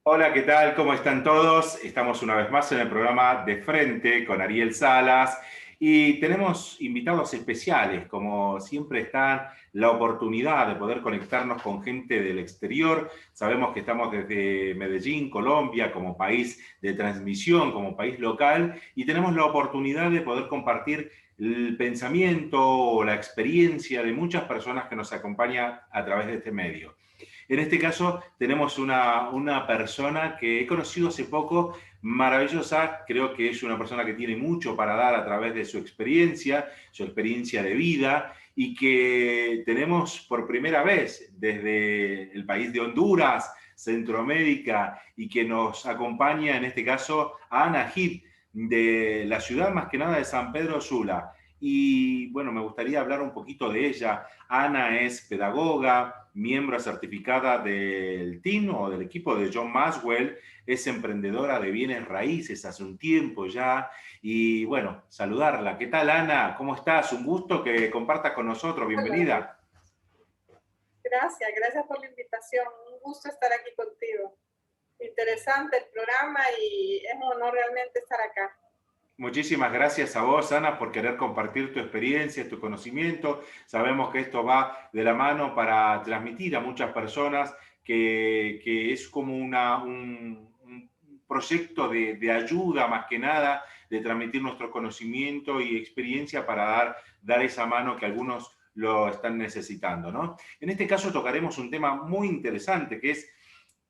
Hola, ¿qué tal? ¿Cómo están todos? Estamos una vez más en el programa De Frente con Ariel Salas y tenemos invitados especiales, como siempre está la oportunidad de poder conectarnos con gente del exterior. Sabemos que estamos desde Medellín, Colombia, como país de transmisión, como país local, y tenemos la oportunidad de poder compartir el pensamiento o la experiencia de muchas personas que nos acompañan a través de este medio. En este caso tenemos una persona que he conocido hace poco, maravillosa, creo que es una persona que tiene mucho para dar a través de su experiencia de vida, y que tenemos por primera vez desde el país de Honduras, Centroamérica, y que nos acompaña en este caso a Ana Gid, de la ciudad más que nada de San Pedro Sula. Y bueno, me gustaría hablar un poquito de ella. Ana es pedagoga, miembro certificada del team o del equipo de John Maxwell, es emprendedora de bienes raíces hace un tiempo ya. Y bueno, saludarla. ¿Qué tal, Ana? ¿Cómo estás? Un gusto que compartas con nosotros. Hola, Bienvenida. gracias por la invitación. Un gusto estar aquí contigo. Interesante el programa y es un honor realmente estar acá. Muchísimas gracias a vos, Ana, por querer compartir tu experiencia, tu conocimiento. Sabemos que esto va de la mano para transmitir a muchas personas que es como un proyecto de ayuda más que nada, de transmitir nuestro conocimiento y experiencia para dar esa mano que algunos lo están necesitando, ¿no? En este caso tocaremos un tema muy interesante que es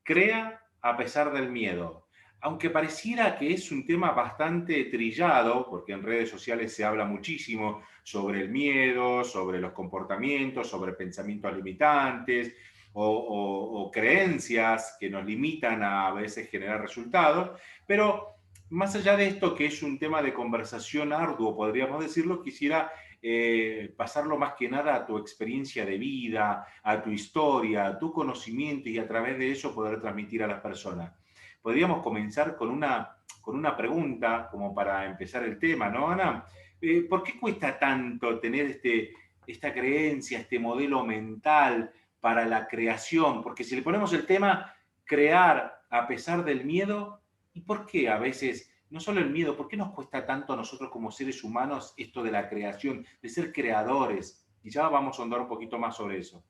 crea a pesar del miedo. Aunque pareciera que es un tema bastante trillado, porque en redes sociales se habla muchísimo sobre el miedo, sobre los comportamientos, sobre pensamientos limitantes o creencias que nos limitan a veces generar resultados, pero más allá de esto, que es un tema de conversación arduo, podríamos decirlo, quisiera pasarlo más que nada a tu experiencia de vida, a tu historia, a tu conocimiento, y a través de eso poder transmitir a las personas. Podríamos comenzar con una pregunta como para empezar el tema, ¿no, Ana? ¿Por qué cuesta tanto tener esta creencia, este modelo mental para la creación? Porque si le ponemos el tema crear a pesar del miedo, ¿y por qué a veces no solo el miedo? ¿Por qué nos cuesta tanto a nosotros como seres humanos esto de la creación, de ser creadores? Y ya vamos a ahondar un poquito más sobre eso.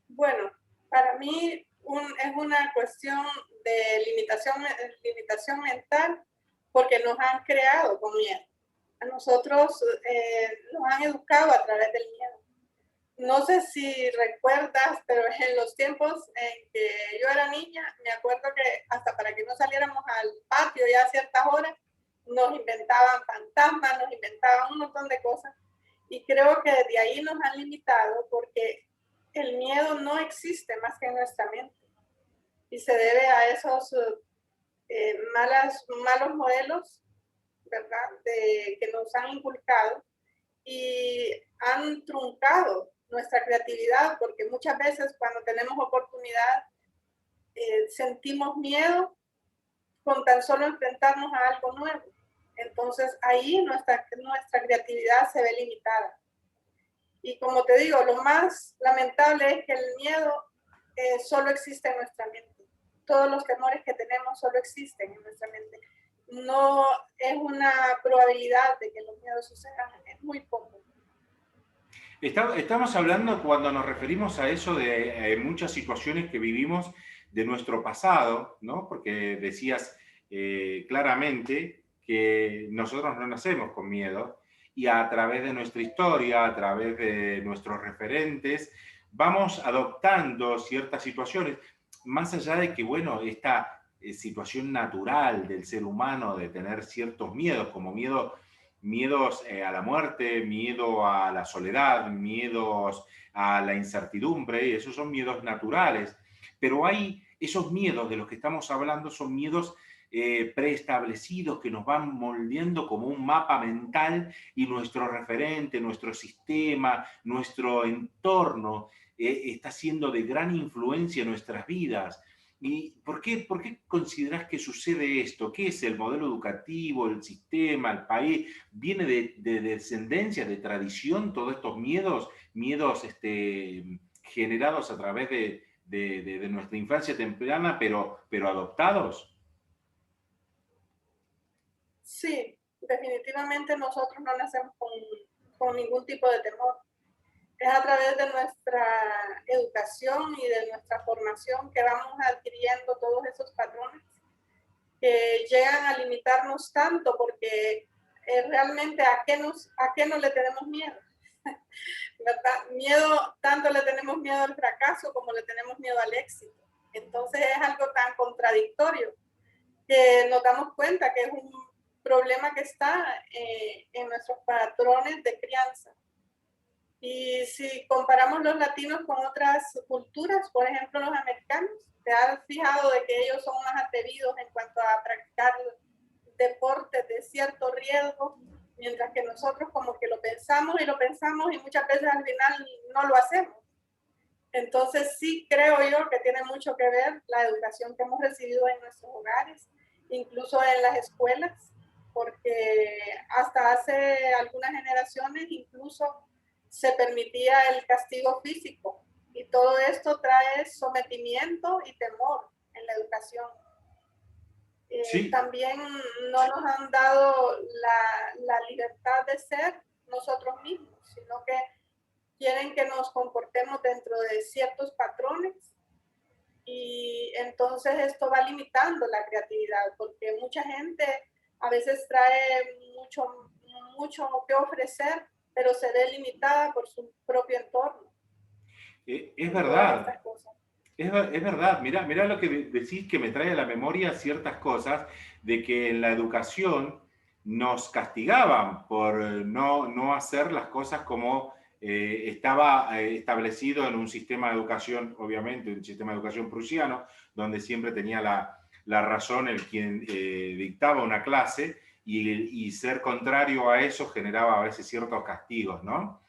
Bueno, para mí es una cuestión de limitación mental porque nos han creado con miedo. A nosotros nos han educado a través del miedo. No sé si recuerdas, pero en los tiempos en que yo era niña, me acuerdo que hasta para que no saliéramos al patio ya a ciertas horas, nos inventaban fantasmas, nos inventaban un montón de cosas. Y creo que desde ahí nos han limitado porque el miedo no existe más que en nuestra mente. Y se debe a esos malos modelos, ¿verdad?, que nos han inculcado y han truncado nuestra creatividad, porque muchas veces cuando tenemos oportunidad sentimos miedo con tan solo enfrentarnos a algo nuevo. Entonces ahí nuestra creatividad se ve limitada. Y como te digo, lo más lamentable es que el miedo solo existe en nuestra mente. Todos los temores que tenemos solo existen en nuestra mente. No es una probabilidad de que los miedos sucedan, es muy poco. Estamos hablando, cuando nos referimos a eso, de muchas situaciones que vivimos de nuestro pasado, ¿no? Porque decías claramente que nosotros no nacemos con miedo, y a través de nuestra historia, a través de nuestros referentes, vamos adoptando ciertas situaciones, más allá de que, bueno, esta situación natural del ser humano de tener ciertos miedos, como miedos a la muerte, miedo a la soledad, miedos a la incertidumbre, y esos son miedos naturales. Pero hay esos miedos de los que estamos hablando, son miedos preestablecidos que nos van moldeando como un mapa mental, y nuestro referente, nuestro sistema, nuestro entorno está siendo de gran influencia en nuestras vidas. ¿Y por qué consideras que sucede esto? ¿Qué es el modelo educativo, el sistema, el país? ¿Viene de descendencia, de tradición, todos estos miedos generados a través de nuestra infancia temprana, pero adoptados. Sí, definitivamente nosotros no nacemos con ningún tipo de temor. Es a través de nuestra educación y de nuestra formación que vamos adquiriendo todos esos patrones que llegan a limitarnos tanto, porque realmente ¿a qué no le tenemos miedo? ¿Verdad? Miedo, tanto le tenemos miedo al fracaso como le tenemos miedo al éxito. Entonces es algo tan contradictorio que nos damos cuenta que es un problema que está en nuestros patrones de crianza. Y si comparamos los latinos con otras culturas, por ejemplo los americanos, te has fijado de que ellos son más atrevidos en cuanto a practicar deportes de cierto riesgo, mientras que nosotros como que lo pensamos y muchas veces al final no lo hacemos. Entonces sí creo yo que tiene mucho que ver la educación que hemos recibido en nuestros hogares, incluso en las escuelas, porque hasta hace algunas generaciones incluso se permitía el castigo físico, y todo esto trae sometimiento y temor en la educación. Sí, También no nos han dado la libertad de ser nosotros mismos, sino que quieren que nos comportemos dentro de ciertos patrones, y entonces esto va limitando la creatividad, porque mucha gente a veces trae mucho que ofrecer, pero se ve limitada por su propio entorno es en todas verdad. estas cosas. Es verdad, mirá lo que decís, que me trae a la memoria ciertas cosas de que en la educación nos castigaban por no hacer las cosas como estaba establecido en un sistema de educación, obviamente, un sistema de educación prusiano, donde siempre tenía la razón el quien dictaba una clase, y ser contrario a eso generaba a veces ciertos castigos, ¿no?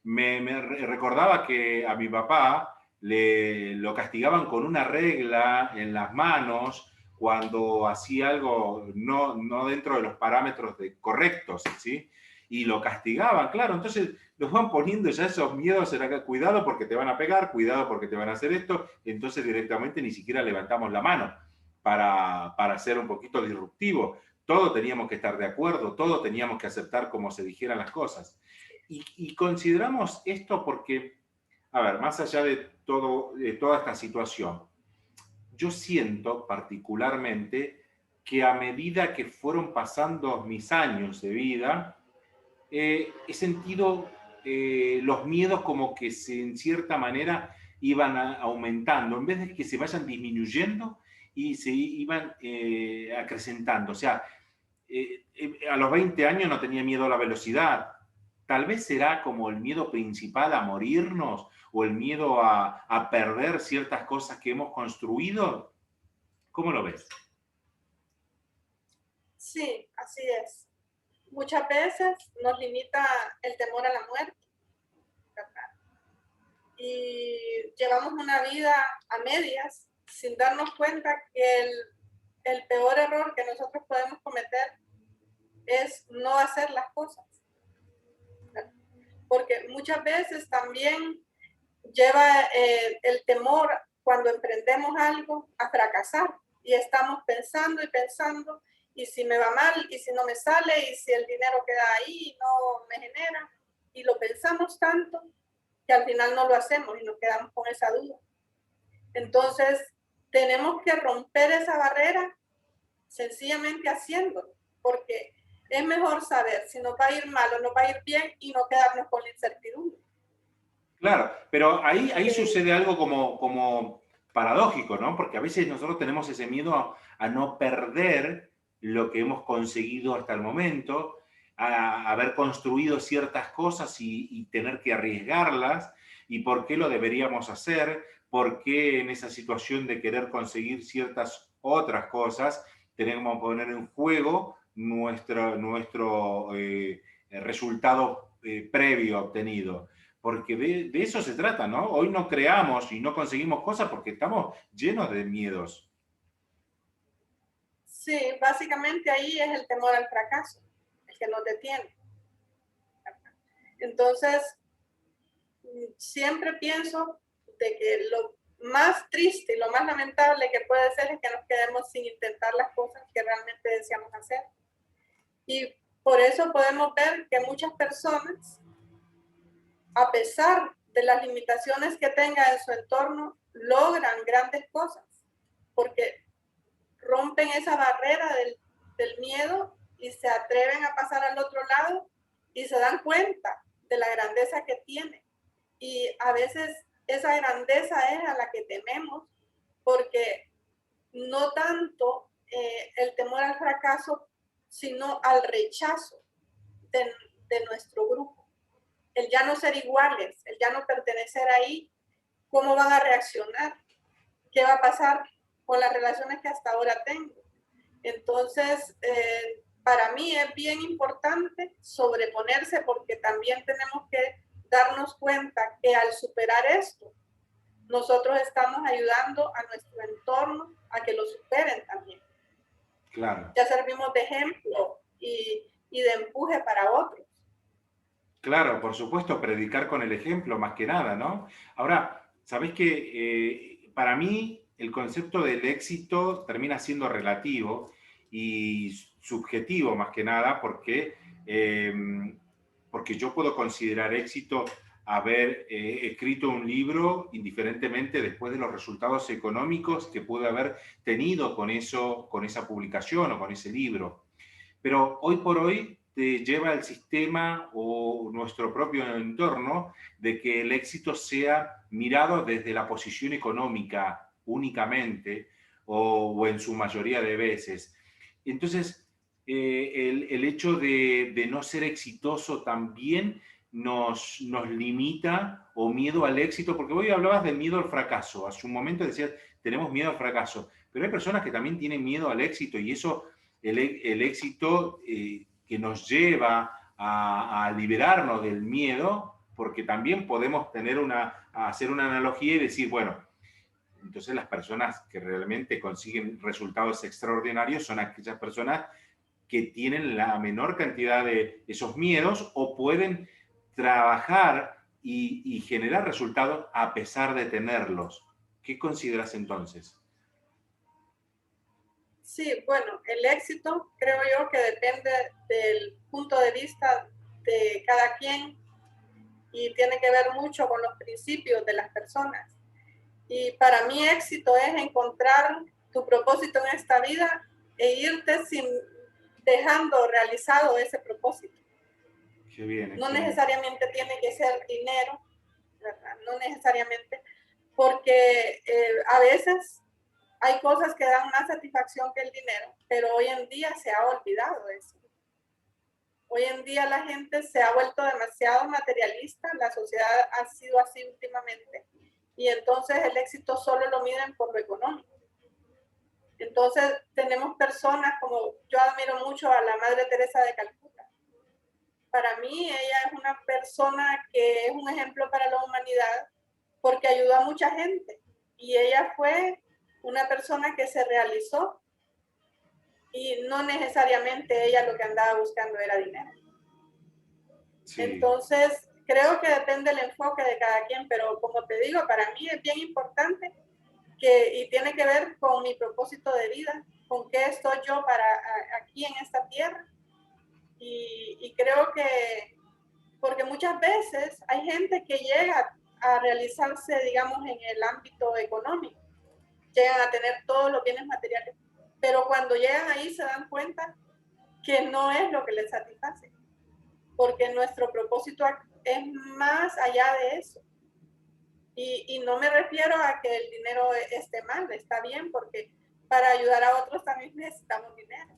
Me recordaba que a mi papá lo castigaban con una regla en las manos cuando hacía algo no dentro de los parámetros correctos, ¿sí? Y lo castigaban, claro. Entonces nos van poniendo ya esos miedos, cuidado porque te van a pegar, cuidado porque te van a hacer esto. Entonces directamente ni siquiera levantamos la mano para ser un poquito disruptivo. Todo teníamos que estar de acuerdo, todo teníamos que aceptar como se dijeran las cosas. Y consideramos esto porque, a ver, más allá de toda esta situación, yo siento particularmente que a medida que fueron pasando mis años de vida, he sentido los miedos como que en cierta manera iban aumentando, en vez de que se vayan disminuyendo y se iban acrecentando. O sea, a los 20 años no tenía miedo a la velocidad. Tal vez será como el miedo principal a morirnos o el miedo a perder ciertas cosas que hemos construido. ¿Cómo lo ves? Sí, así es. Muchas veces nos limita el temor a la muerte, ¿verdad? Y llevamos una vida a medias sin darnos cuenta que el peor error que nosotros podemos cometer es no hacer las cosas, ¿verdad? Porque muchas veces también lleva el temor cuando emprendemos algo a fracasar, y estamos pensando y pensando, y si me va mal, y si no me sale, y si el dinero queda ahí y no me genera, y lo pensamos tanto que al final no lo hacemos y nos quedamos con esa duda. Entonces tenemos que romper esa barrera sencillamente haciéndolo, porque es mejor saber si nos va a ir mal o nos va a ir bien y no quedarnos con la incertidumbre. Claro, pero ahí Eh, sucede algo como paradójico, ¿no? Porque a veces nosotros tenemos ese miedo a no perder lo que hemos conseguido hasta el momento, a haber construido ciertas cosas y tener que arriesgarlas, y por qué lo deberíamos hacer, por qué en esa situación de querer conseguir ciertas otras cosas tenemos que poner en juego nuestro resultado previo obtenido. Porque de eso se trata, ¿no? Hoy no creamos y no conseguimos cosas porque estamos llenos de miedos. sí, básicamente ahí es el temor al fracaso, el que nos detiene. Entonces, siempre pienso de que más triste y lo más lamentable que puede ser es que nos quedemos sin intentar las cosas que realmente deseamos hacer. Y por eso podemos ver que muchas personas, a pesar de las limitaciones que tengan en su entorno, logran grandes cosas, porque rompen esa barrera del miedo y se atreven a pasar al otro lado y se dan cuenta de la grandeza que tienen. Y a veces esa grandeza es a la que tememos, porque no tanto el temor al fracaso, sino al rechazo de nuestro grupo. El ya no ser iguales, el ya no pertenecer ahí, ¿cómo van a reaccionar? ¿Qué va a pasar con las relaciones que hasta ahora tengo? Entonces, para mí es bien importante sobreponerse, porque también tenemos que darnos cuenta que al superar esto, nosotros estamos ayudando a nuestro entorno a que lo superen también. Claro. Ya servimos de ejemplo y de empuje para otros. Claro, por supuesto, predicar con el ejemplo más que nada, ¿no? Ahora, ¿sabés qué? Para mí el concepto del éxito termina siendo relativo y subjetivo más que nada eh, porque yo puedo considerar éxito haber escrito un libro indiferentemente después de los resultados económicos que pude haber tenido con eso, con esa publicación o con ese libro. Pero hoy por hoy te lleva el sistema o nuestro propio entorno de que el éxito sea mirado desde la posición económica únicamente o en su mayoría de veces. Entonces, el hecho de no ser exitoso también nos limita o miedo al éxito, porque hoy hablabas del miedo al fracaso. Hace un momento decías, tenemos miedo al fracaso, pero hay personas que también tienen miedo al éxito y eso el éxito que nos lleva a liberarnos del miedo, porque también podemos hacer una analogía y decir, bueno, entonces las personas que realmente consiguen resultados extraordinarios son aquellas personas que tienen la menor cantidad de esos miedos o pueden trabajar y generar resultados a pesar de tenerlos. ¿Qué consideras entonces? Sí, bueno, el éxito creo yo que depende del punto de vista de cada quien y tiene que ver mucho con los principios de las personas. Y para mí éxito es encontrar tu propósito en esta vida e irte sin dejando realizado ese propósito. Qué bien, No excelente. necesariamente tiene que ser dinero, ¿verdad? No necesariamente, porque a veces hay cosas que dan más satisfacción que el dinero, pero hoy en día se ha olvidado eso. Hoy en día la gente se ha vuelto demasiado materialista, la sociedad ha sido así últimamente, y entonces el éxito solo lo miden por lo económico. Entonces tenemos personas como, yo admiro mucho a la Madre Teresa de Calcuta. Para mí ella es una persona que es un ejemplo para la humanidad porque ayudó a mucha gente y ella fue una persona que se realizó y no necesariamente ella lo que andaba buscando era dinero. Sí. Entonces, creo que depende del enfoque de cada quien, pero como te digo, para mí es bien importante y tiene que ver con mi propósito de vida, con qué estoy yo aquí en esta tierra. Y creo que, porque muchas veces hay gente que llega a realizarse, digamos, en el ámbito económico, llegan a tener todos los bienes materiales, pero cuando llegan ahí se dan cuenta que no es lo que les satisface, porque nuestro propósito es más allá de eso. Y no me refiero a que el dinero esté mal, está bien, porque para ayudar a otros también necesitamos dinero.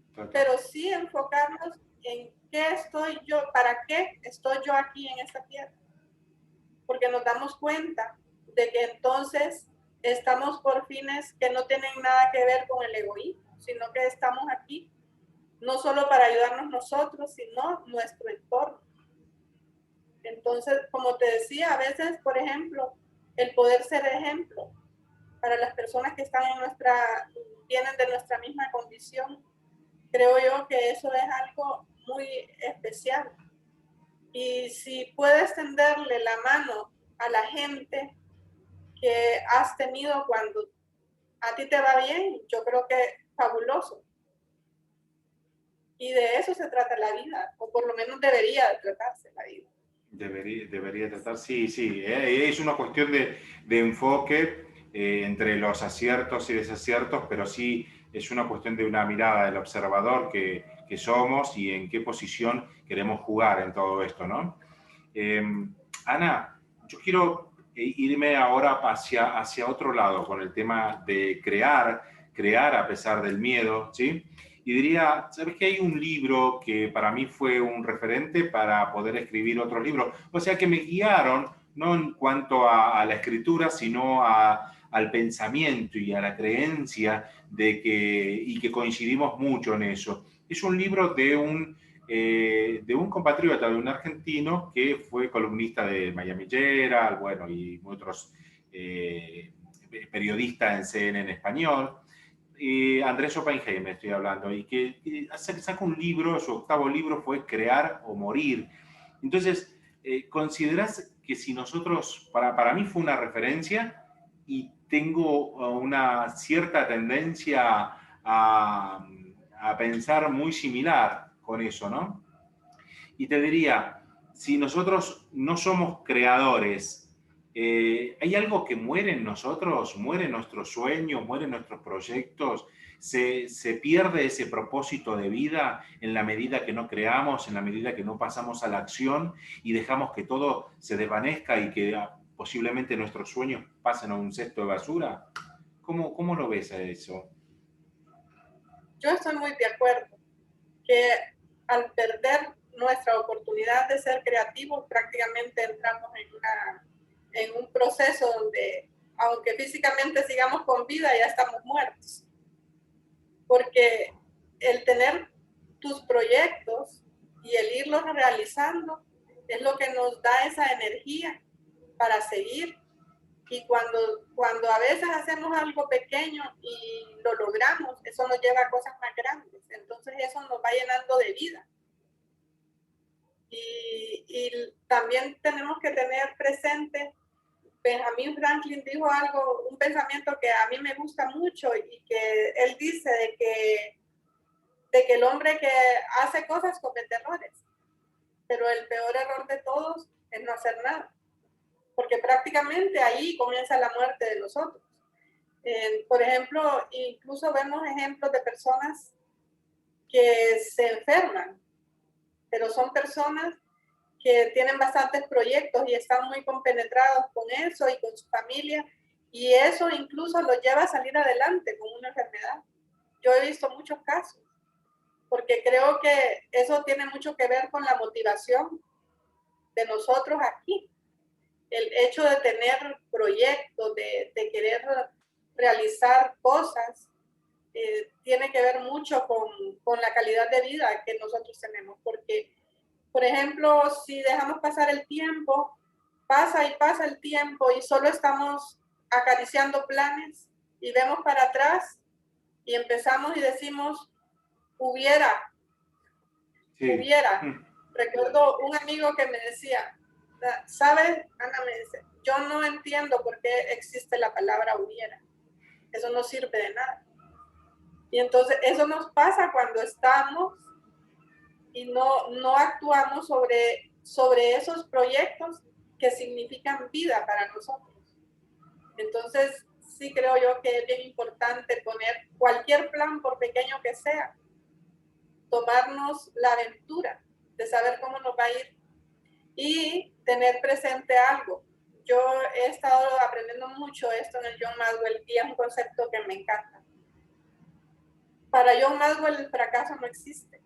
Total. Pero sí enfocarnos en qué estoy yo, para qué estoy yo aquí en esta tierra. Porque nos damos cuenta de que entonces estamos por fines que no tienen nada que ver con el egoísmo, sino que estamos aquí no solo para ayudarnos nosotros, sino nuestro entorno. Entonces, como te decía, a veces, por ejemplo, el poder ser ejemplo para las personas que están vienen de nuestra misma condición, creo yo que eso es algo muy especial. Y si puedes tenderle la mano a la gente que has tenido cuando a ti te va bien, yo creo que fabuloso. Y de eso se trata la vida, o por lo menos debería de tratarse la vida. Debería tratar, sí, sí. Es una cuestión de enfoque entre los aciertos y desaciertos, pero sí es una cuestión de una mirada del observador que somos y en qué posición queremos jugar en todo esto, ¿no? Eh, Ana, yo quiero irme ahora hacia otro lado con el tema de crear a pesar del miedo, ¿sí? Y diría, ¿sabes que hay un libro que para mí fue un referente para poder escribir otros libros? O sea, que me guiaron, no en cuanto a la escritura, sino al pensamiento y a la creencia y que coincidimos mucho en eso. Es un libro de un compatriota, de un argentino que fue columnista de Miami Herald, bueno, y otros periodistas en CNN en español. Andrés Oppenheimer estoy hablando, y que saca un libro, su octavo libro fue Crear o Morir. Entonces, ¿considerás que si nosotros, para mí fue una referencia y tengo una cierta tendencia a, a pensar muy similar con eso, ¿no? Y te diría, si nosotros no somos creadores, ¿hay algo que muere en nosotros? ¿Mueren nuestros sueños? ¿Mueren nuestros proyectos? Se pierde ese propósito de vida en la medida que no creamos, en la medida que no pasamos a la acción y dejamos que todo se desvanezca y que posiblemente nuestros sueños pasen a un cesto de basura? ¿Cómo lo ves a eso? Yo estoy muy de acuerdo que al perder nuestra oportunidad de ser creativos, prácticamente entramos en un proceso donde, aunque físicamente sigamos con vida, ya estamos muertos. Porque el tener tus proyectos y el irlos realizando es lo que nos da esa energía para seguir. Y cuando a veces hacemos algo pequeño y lo logramos, eso nos lleva a cosas más grandes. Entonces eso nos va llenando de vida. Y también tenemos que tener presente, Benjamin Franklin dijo algo, un pensamiento que a mí me gusta mucho y que él dice de que el hombre que hace cosas comete errores, pero el peor error de todos es no hacer nada, porque prácticamente ahí comienza la muerte de nosotros. Por ejemplo, incluso vemos ejemplos de personas que se enferman, pero son personas que tienen bastantes proyectos y están muy compenetrados con eso y con su familia, y eso incluso los lleva a salir adelante con una enfermedad. Yo he visto muchos casos, porque creo que eso tiene mucho que ver con la motivación de nosotros aquí. El hecho de tener proyectos, de querer realizar cosas, tiene que ver mucho con la calidad de vida que nosotros tenemos, porque, por ejemplo, si dejamos pasar el tiempo, pasa y pasa el tiempo y solo estamos acariciando planes y vemos para atrás y empezamos y decimos, hubiera, Sí. hubiera. Recuerdo un amigo que me decía, ¿sabes, Ana? Me dice, yo no entiendo por qué existe la palabra hubiera. Eso no sirve de nada. Y entonces eso nos pasa cuando estamos y no actuamos sobre esos proyectos que significan vida para nosotros. Entonces, sí creo yo que es bien importante poner cualquier plan, por pequeño que sea, tomarnos la aventura de saber cómo nos va a ir y tener presente algo. Yo he estado aprendiendo mucho esto en el John Maxwell y es un concepto que me encanta. Para John Maxwell el fracaso no existe.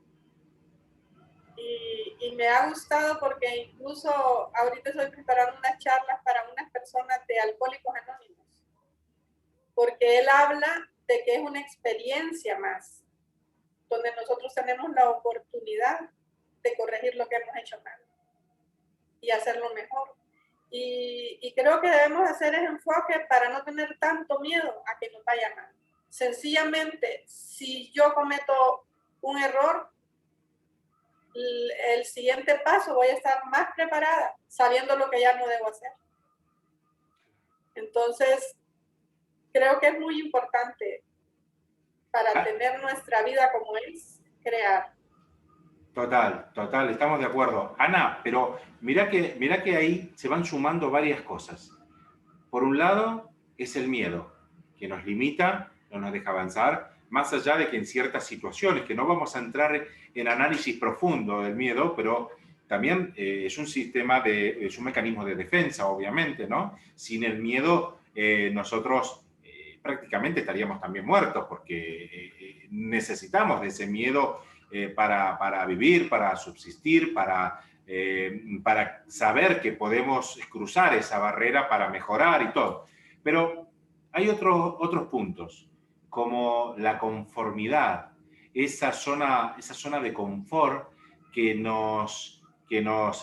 Y me ha gustado porque incluso ahorita estoy preparando unas charlas para unas personas de Alcohólicos Anónimos, porque él habla de que es una experiencia más, donde nosotros tenemos la oportunidad de corregir lo que hemos hecho mal y hacerlo mejor. Y creo que debemos hacer ese enfoque para no tener tanto miedo a que nos vaya mal. Sencillamente, si yo cometo un error, el siguiente paso voy a estar más preparada, sabiendo lo que ya no debo hacer. Entonces, creo que es muy importante para tener nuestra vida como es, crear. Total, total, estamos de acuerdo. Ana, pero mira que ahí se van sumando varias cosas. Por un lado, es el miedo, que nos limita, no nos deja avanzar, más allá de que en ciertas situaciones, que no vamos a entrar en análisis profundo del miedo, pero también es un es un mecanismo de defensa, obviamente, ¿no? Sin el miedo, nosotros prácticamente estaríamos también muertos, porque necesitamos de ese miedo para vivir, para subsistir, para saber que podemos cruzar esa barrera para mejorar y todo. Pero hay otros puntos, como la conformidad, esa zona de confort que nos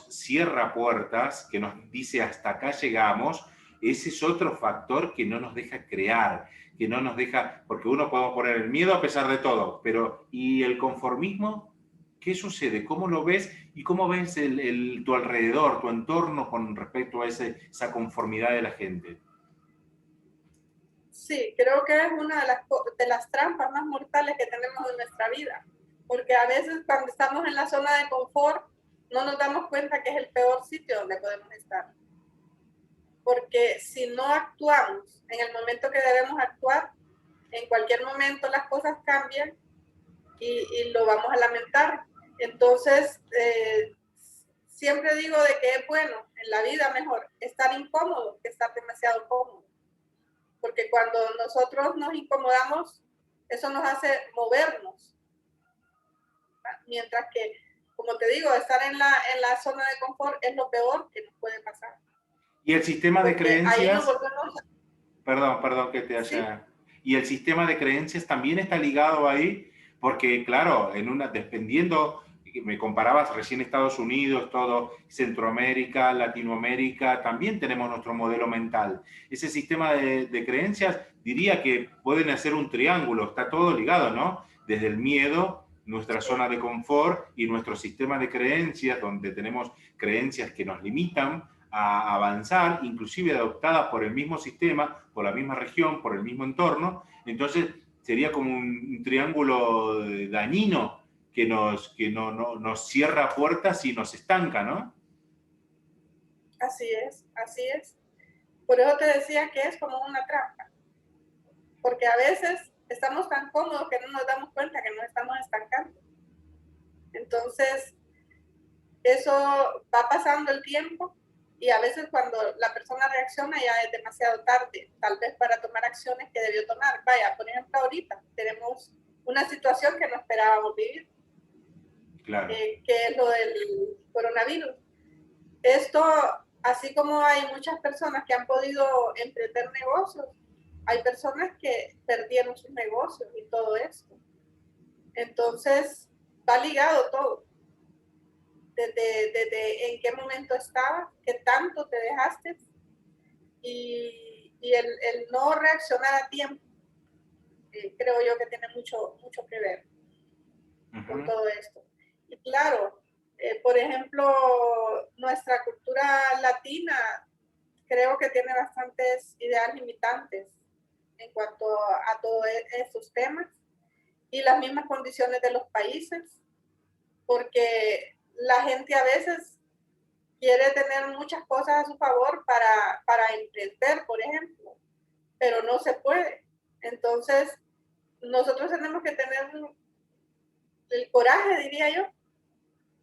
cierra puertas, que nos dice hasta acá llegamos. Ese es otro factor que no nos deja crear, que no nos deja, porque uno podemos poner el miedo a pesar de todo, pero ¿y el conformismo? ¿Qué sucede? ¿Cómo lo ves? ¿Y cómo ves tu alrededor, tu entorno con respecto a esa conformidad de la gente? Sí, creo que es una de las trampas más mortales que tenemos en nuestra vida, porque a veces cuando estamos en la zona de confort no nos damos cuenta que es el peor sitio donde podemos estar. Porque si no actuamos en el momento que debemos actuar, en cualquier momento las cosas cambian y lo vamos a lamentar. Entonces, siempre digo de que es bueno en la vida mejor estar incómodo que estar demasiado cómodo. Porque cuando nosotros nos incomodamos, eso nos hace movernos. Mientras que, como te digo, estar en la zona de confort es lo peor que nos puede pasar. Y el sistema de Porque ahí nos creencias, volvemos... perdón que te ¿Sí? haya... Y el sistema de creencias también está ligado ahí, porque claro, dependiendo, me comparabas recién Estados Unidos, todo Centroamérica, Latinoamérica, también tenemos nuestro modelo mental. Ese sistema de creencias diría que pueden hacer un triángulo, está todo ligado, ¿no? Desde el miedo, nuestra zona de confort y nuestro sistema de creencias, donde tenemos creencias que nos limitan a avanzar, inclusive adoptadas por el mismo sistema, por la misma región, por el mismo entorno. Entonces sería como un triángulo dañino que nos cierra puertas y nos estanca, ¿no? Así es, así es. Por eso te decía que es como una trampa, porque a veces estamos tan cómodos que no nos damos cuenta que nos estamos estancando. Entonces, eso va pasando el tiempo y a veces cuando la persona reacciona ya es demasiado tarde, tal vez para tomar acciones que debió tomar. Vaya, por ejemplo, ahorita tenemos una situación que no esperábamos vivir, Claro. que es lo del coronavirus. Esto, así como hay muchas personas que han podido emprender negocios, hay personas que perdieron sus negocios y todo esto. Entonces, va ligado todo. Desde en qué momento estabas, qué tanto te dejaste y el no reaccionar a tiempo, creo yo que tiene mucho que ver con todo esto. Y claro, por ejemplo, nuestra cultura latina creo que tiene bastantes ideas limitantes en cuanto a todos estos temas y las mismas condiciones de los países, porque la gente a veces quiere tener muchas cosas a su favor para emprender, por ejemplo, pero no se puede. Entonces, nosotros tenemos que tener el coraje, diría yo,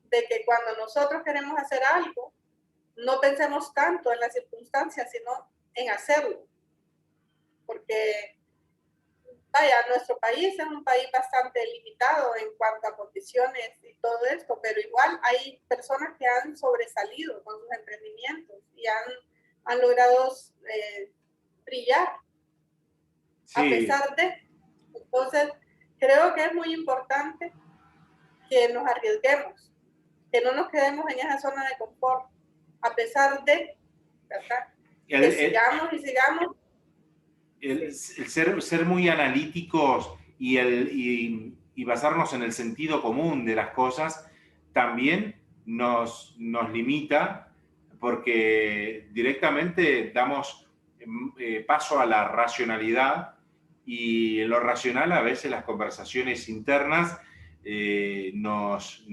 de que cuando nosotros queremos hacer algo, no pensemos tanto en las circunstancias, sino en hacerlo. Porque, vaya, nuestro país es un país bastante limitado en cuanto a condiciones y todo esto, pero igual hay personas que han sobresalido con sus emprendimientos y han logrado brillar Sí. a pesar de. Entonces, creo que es muy importante que nos arriesguemos, que no nos quedemos en esa zona de confort, a pesar de, ¿verdad? Que sigamos y sigamos. El ser muy analíticos y basarnos en el sentido común de las cosas también nos limita porque directamente damos paso a la racionalidad, y en lo racional a veces las conversaciones internas nos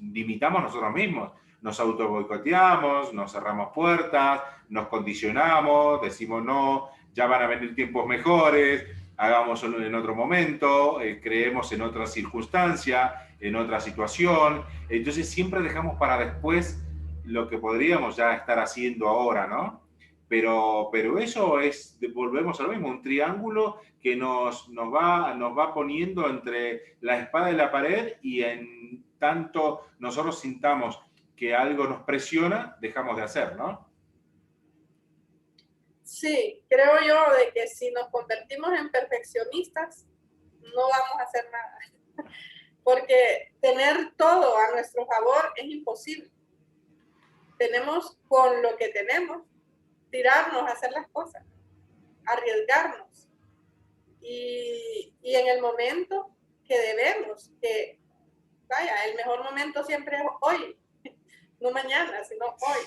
limitamos nosotros mismos, nos auto boicoteamos, nos cerramos puertas, nos condicionamos, decimos no, ya van a venir tiempos mejores, hagámoslo en otro momento, creemos en otra circunstancia, en otra situación. Entonces siempre dejamos para después lo que podríamos ya estar haciendo ahora, ¿no? Pero eso es, volvemos a lo mismo, un triángulo que nos va poniendo entre la espada y la pared, y en tanto nosotros sintamos que algo nos presiona, dejamos de hacer, ¿no? Sí, creo yo de que si nos convertimos en perfeccionistas, no vamos a hacer nada. Porque tener todo a nuestro favor es imposible. Tenemos con lo que tenemos, tirarnos a hacer las cosas, arriesgarnos. Y en el momento que debemos, que vaya, el mejor momento siempre es hoy, no mañana, sino hoy.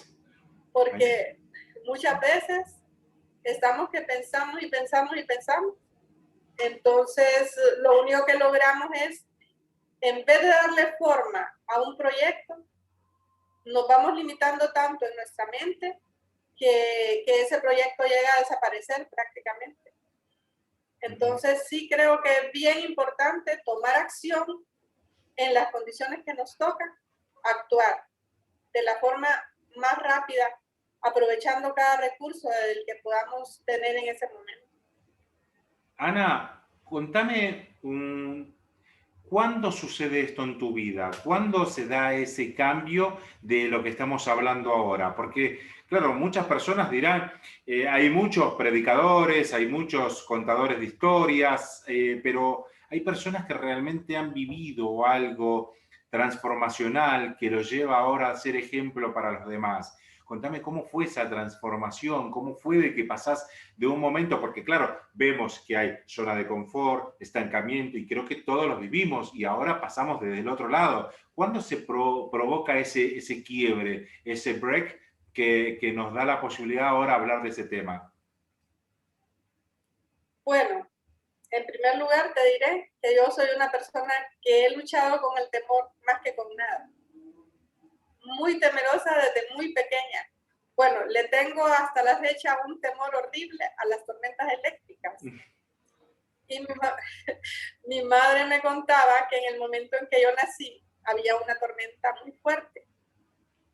Porque muchas veces estamos que pensamos y pensamos y pensamos. Entonces, lo único que logramos es, en vez de darle forma a un proyecto, nos vamos limitando tanto en nuestra mente que ese proyecto llega a desaparecer prácticamente. Entonces, sí creo que es bien importante tomar acción en las condiciones que nos tocan, actuar de la forma más rápida, aprovechando cada recurso del que podamos tener en ese momento. Ana, contame, ¿cuándo sucede esto en tu vida? ¿Cuándo se da ese cambio de lo que estamos hablando ahora? Porque, claro, muchas personas dirán, hay muchos predicadores, hay muchos contadores de historias, pero hay personas que realmente han vivido algo transformacional que los lleva ahora a ser ejemplo para los demás. Contame cómo fue esa transformación, cómo fue de que pasás de un momento, porque claro, vemos que hay zona de confort, estancamiento, y creo que todos los vivimos, y ahora pasamos desde el otro lado. ¿Cuándo se provoca ese quiebre, ese break que nos da la posibilidad ahora de hablar de ese tema? Bueno, en primer lugar te diré que yo soy una persona que he luchado con el temor más que con nada. Muy temerosa desde muy pequeña. Bueno, le tengo hasta la fecha un temor horrible a las tormentas eléctricas. Y mi madre me contaba que en el momento en que yo nací había una tormenta muy fuerte.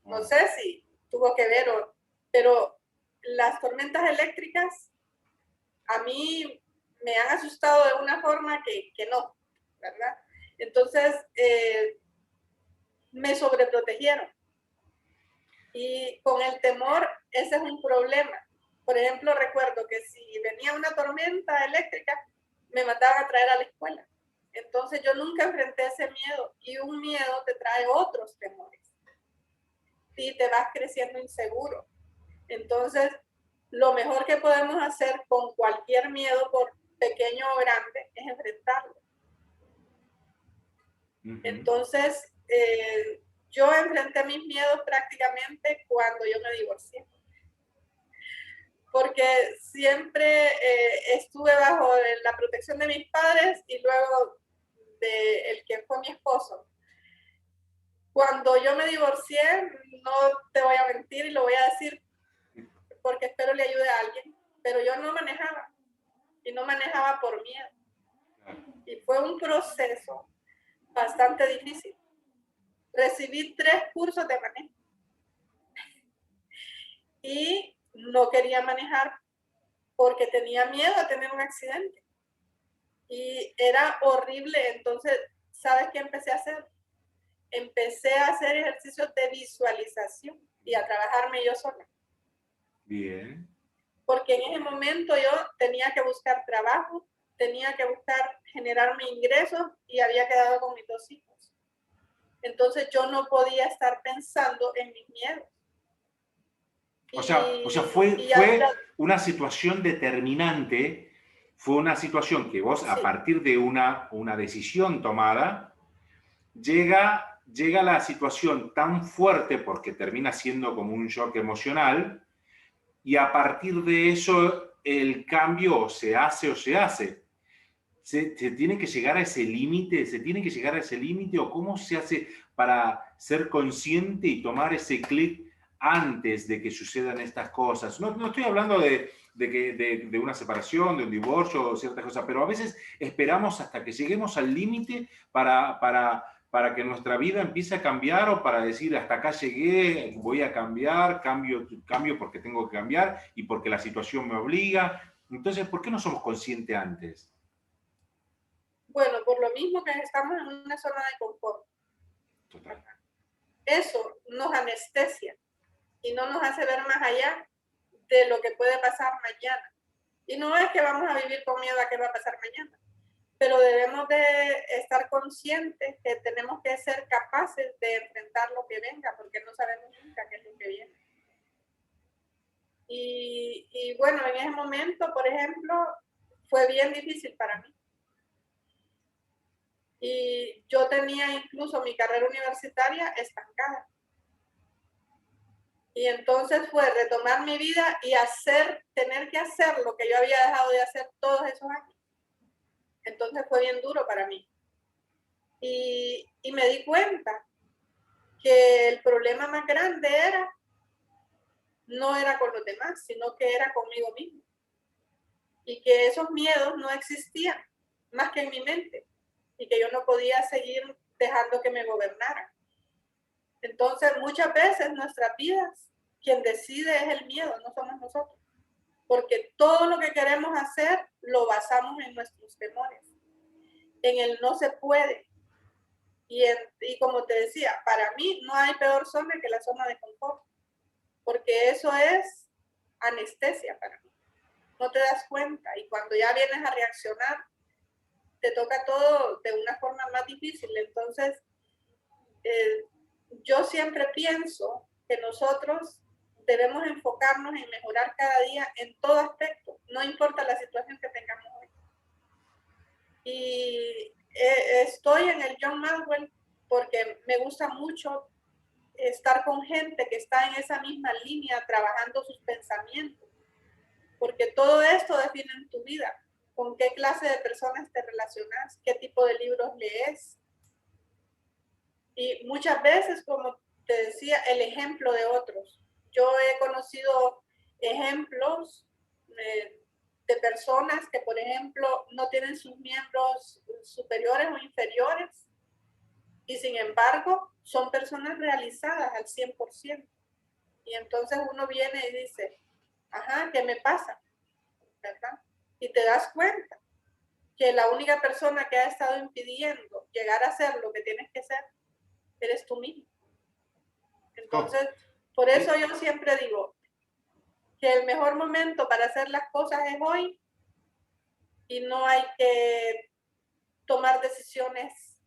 No sé si tuvo que ver, pero las tormentas eléctricas a mí me han asustado de una forma que no, ¿verdad? Entonces, me sobreprotegieron. Y con el temor, ese es un problema. Por ejemplo, recuerdo que si venía una tormenta eléctrica, me mandaban a traer a la escuela. Entonces yo nunca enfrenté ese miedo, y un miedo te trae otros temores y te vas creciendo inseguro. Entonces, lo mejor que podemos hacer con cualquier miedo, por pequeño o grande, es enfrentarlo. Entonces, yo enfrenté mis miedos prácticamente cuando yo me divorcié. Porque siempre estuve bajo la protección de mis padres y luego de el que fue mi esposo. Cuando yo me divorcié, no te voy a mentir y lo voy a decir porque espero le ayude a alguien, pero yo no manejaba, y no manejaba por miedo. Y fue un proceso bastante difícil. Recibí 3 cursos de manejo y no quería manejar porque tenía miedo a tener un accidente. Y era horrible. Entonces, ¿sabes qué empecé a hacer? Empecé a hacer ejercicios de visualización y a trabajarme yo sola. Bien. Porque en ese momento yo tenía que buscar trabajo, tenía que buscar generarme ingresos y había quedado con mis 2 hijos. Entonces yo no podía estar pensando en mis miedos. O sea, fue una situación determinante, fue una situación que vos, a partir de una decisión tomada, llega la situación tan fuerte, porque termina siendo como un shock emocional, y a partir de eso el cambio se hace o se hace. Se tiene que llegar a ese límite, se tiene que llegar a ese límite o cómo se hace para ser consciente y tomar ese clic antes de que sucedan estas cosas. No estoy hablando de una separación, de un divorcio o ciertas cosas, pero a veces esperamos hasta que lleguemos al límite para que nuestra vida empiece a cambiar o para decir hasta acá llegué, voy a cambiar, cambio porque tengo que cambiar y porque la situación me obliga. Entonces, ¿por qué no somos conscientes antes? Bueno, por lo mismo que estamos en una zona de confort. Total. Eso nos anestesia y no nos hace ver más allá de lo que puede pasar mañana. Y no es que vamos a vivir con miedo a qué va a pasar mañana, pero debemos de estar conscientes que tenemos que ser capaces de enfrentar lo que venga, porque no sabemos nunca qué es lo que viene. Y bueno, en ese momento, por ejemplo, fue bien difícil para mí. Y yo tenía incluso mi carrera universitaria estancada. Y entonces fue retomar mi vida y tener que hacer lo que yo había dejado de hacer todos esos años. Entonces fue bien duro para mí. Y me di cuenta que el problema más grande no era con los demás, sino que era conmigo mismo. Y que esos miedos no existían más que en mi mente. Y que yo no podía seguir dejando que me gobernaran. Entonces, muchas veces nuestras vidas, quien decide es el miedo, no somos nosotros. Porque todo lo que queremos hacer lo basamos en nuestros temores, en el no se puede. Y como te decía, para mí no hay peor zona que la zona de confort, porque eso es anestesia para mí. No te das cuenta y cuando ya vienes a reaccionar, te toca todo de una forma más difícil. Entonces, yo siempre pienso que nosotros debemos enfocarnos en mejorar cada día en todo aspecto, no importa la situación que tengamos hoy. Y estoy en el John Maxwell porque me gusta mucho estar con gente que está en esa misma línea trabajando sus pensamientos, porque todo esto define tu vida, con qué clase de personas te relacionas, qué tipo de libros lees. Y muchas veces, como te decía, el ejemplo de otros. Yo he conocido ejemplos de personas que, por ejemplo, no tienen sus miembros superiores o inferiores y, sin embargo, son personas realizadas al 100%. Y entonces uno viene y dice, ajá, ¿qué me pasa? ¿Verdad? Y te das cuenta que la única persona que ha estado impidiendo llegar a ser lo que tienes que ser eres tú mismo. Entonces, por eso yo siempre digo que el mejor momento para hacer las cosas es hoy y no hay que tomar decisiones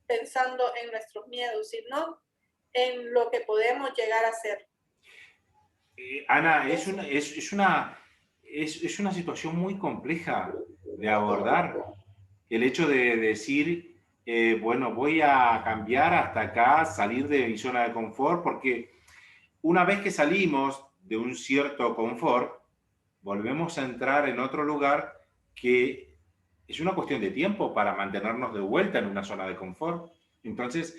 pensando en nuestros miedos, sino en lo que podemos llegar a ser. Ana, es una situación muy compleja de abordar. El hecho de decir, bueno, voy a cambiar hasta acá, salir de mi zona de confort, porque una vez que salimos de un cierto confort, volvemos a entrar en otro lugar que es una cuestión de tiempo para mantenernos de vuelta en una zona de confort. Entonces,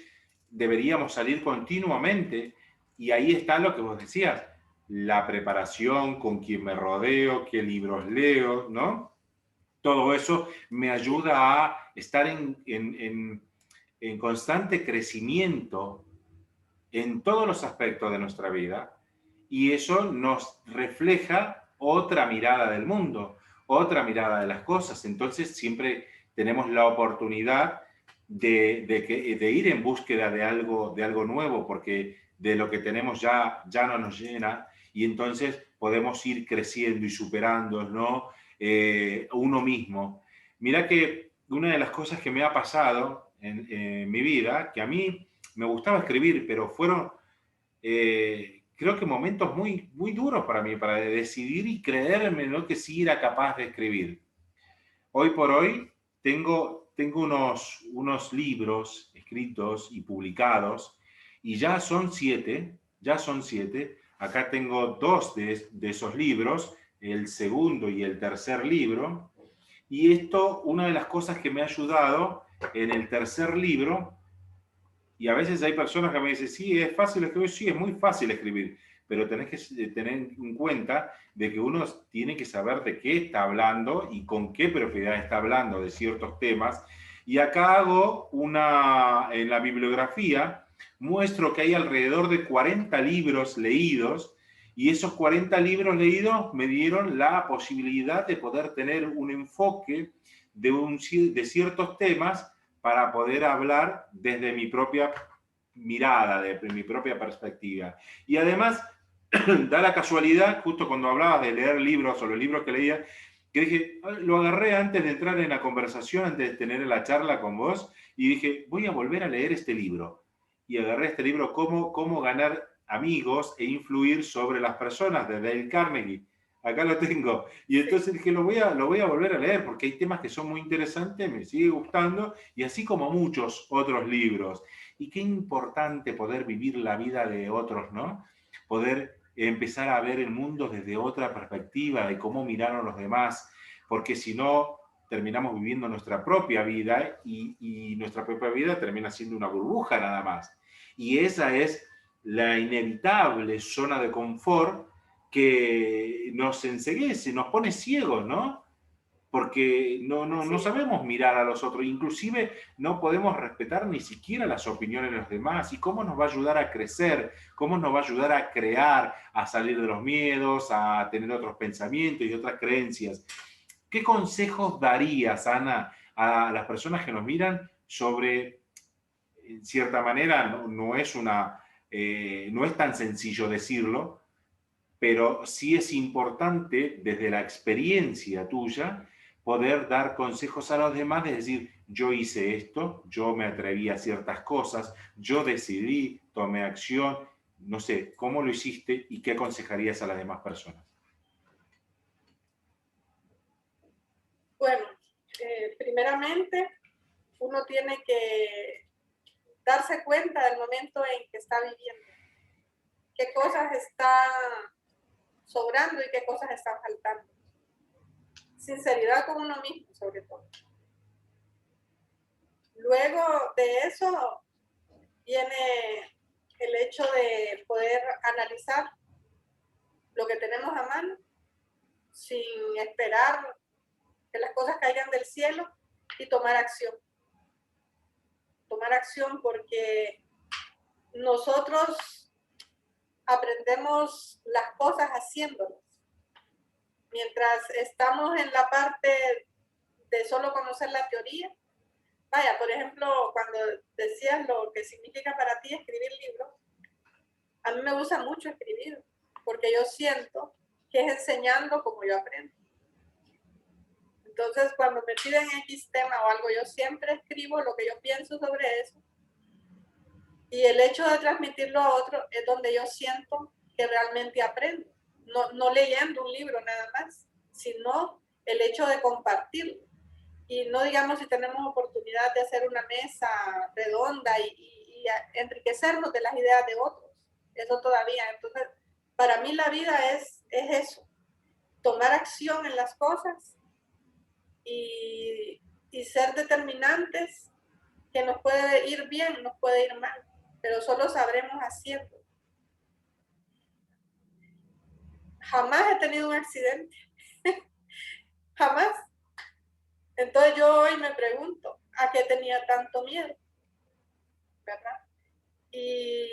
deberíamos salir continuamente y ahí está lo que vos decías, la preparación, con quién me rodeo, qué libros leo, ¿no? Todo eso me ayuda a estar en constante crecimiento en todos los aspectos de nuestra vida y eso nos refleja otra mirada del mundo, otra mirada de las cosas. Entonces siempre tenemos la oportunidad de ir en búsqueda de algo nuevo porque de lo que tenemos ya no nos llena y entonces podemos ir creciendo y superando, ¿no? Uno mismo. Mira que una de las cosas que me ha pasado en mi vida, que a mí me gustaba escribir, pero fueron, creo que momentos muy, muy duros para mí, para decidir y creerme lo que sí era capaz de escribir. Hoy por hoy tengo unos libros escritos y publicados, y ya son siete, Acá tengo dos de esos libros, el segundo y el tercer libro. Y esto, una de las cosas que me ha ayudado en el tercer libro, y a veces hay personas que me dicen, sí, es fácil escribir, sí, es muy fácil escribir, pero tenés que tener en cuenta de que uno tiene que saber de qué está hablando y con qué propiedad está hablando de ciertos temas. Y acá hago en la bibliografía, muestro que hay alrededor de 40 libros leídos, y esos 40 libros leídos me dieron la posibilidad de poder tener un enfoque de ciertos temas para poder hablar desde mi propia mirada, de mi propia perspectiva. Y además, da la casualidad, justo cuando hablabas de leer libros o los libros que leía, que dije, lo agarré antes de entrar en la conversación, antes de tener la charla con vos, y dije, voy a volver a leer este libro. Y agarré este libro, Cómo ganar amigos e influir sobre las personas, de Dale Carnegie. Acá lo tengo. Y entonces dije, lo voy a volver a leer porque hay temas que son muy interesantes, me sigue gustando, y así como muchos otros libros. Y qué importante poder vivir la vida de otros, ¿no? Poder empezar a ver el mundo desde otra perspectiva, de cómo miraron los demás, porque si no, terminamos viviendo nuestra propia vida y nuestra propia vida termina siendo una burbuja nada más. Y esa es la inevitable zona de confort que nos enceguece, nos pone ciegos, ¿no? Porque no Sí. sabemos mirar a los otros, inclusive no podemos respetar ni siquiera las opiniones de los demás. ¿Y cómo nos va a ayudar a crecer? ¿Cómo nos va a ayudar a crear, a salir de los miedos, a tener otros pensamientos y otras creencias? ¿Qué consejos darías, Ana, a las personas que nos miran sobre, en cierta manera, no es tan sencillo decirlo, pero sí es importante desde la experiencia tuya poder dar consejos a los demás, de decir, yo hice esto, yo me atreví a ciertas cosas, yo decidí, tomé acción, no sé, ¿cómo lo hiciste y qué aconsejarías a las demás personas? Bueno, primeramente uno tiene que darse cuenta del momento en que está viviendo, qué cosas están sobrando y qué cosas están faltando. Sinceridad con uno mismo, sobre todo. Luego de eso viene el hecho de poder analizar lo que tenemos a mano sin esperar que las cosas caigan del cielo y tomar acción. Tomar acción porque nosotros aprendemos las cosas haciéndolas. Mientras estamos en la parte de solo conocer la teoría, vaya, por ejemplo, cuando decías lo que significa para ti escribir libros, a mí me gusta mucho escribir, porque yo siento que es enseñando como yo aprendo. Entonces, cuando me piden X tema o algo, yo siempre escribo lo que yo pienso sobre eso. Y el hecho de transmitirlo a otro es donde yo siento que realmente aprendo. No leyendo un libro nada más, sino el hecho de compartirlo. Y no digamos si tenemos oportunidad de hacer una mesa redonda y enriquecernos de las ideas de otros. Eso todavía. Entonces, para mí la vida es eso. Tomar acción en las cosas y ser determinantes, que nos puede ir bien, nos puede ir mal, pero solo sabremos haciendo. Jamás he tenido un accidente, jamás. Entonces yo hoy me pregunto, ¿a qué tenía tanto miedo? ¿Verdad? Y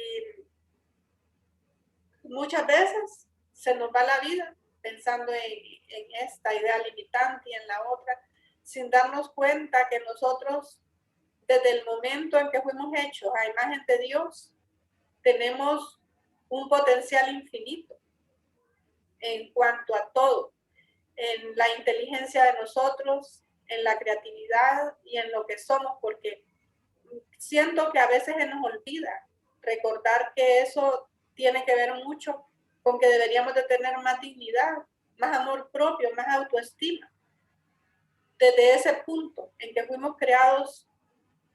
muchas veces se nos va la vida pensando en esta idea limitante y en la otra, sin darnos cuenta que nosotros, desde el momento en que fuimos hechos a imagen de Dios, tenemos un potencial infinito en cuanto a todo, en la inteligencia de nosotros, en la creatividad y en lo que somos, porque siento que a veces se nos olvida recordar que eso tiene que ver mucho con que deberíamos de tener más dignidad, más amor propio, más autoestima. Desde ese punto en que fuimos creados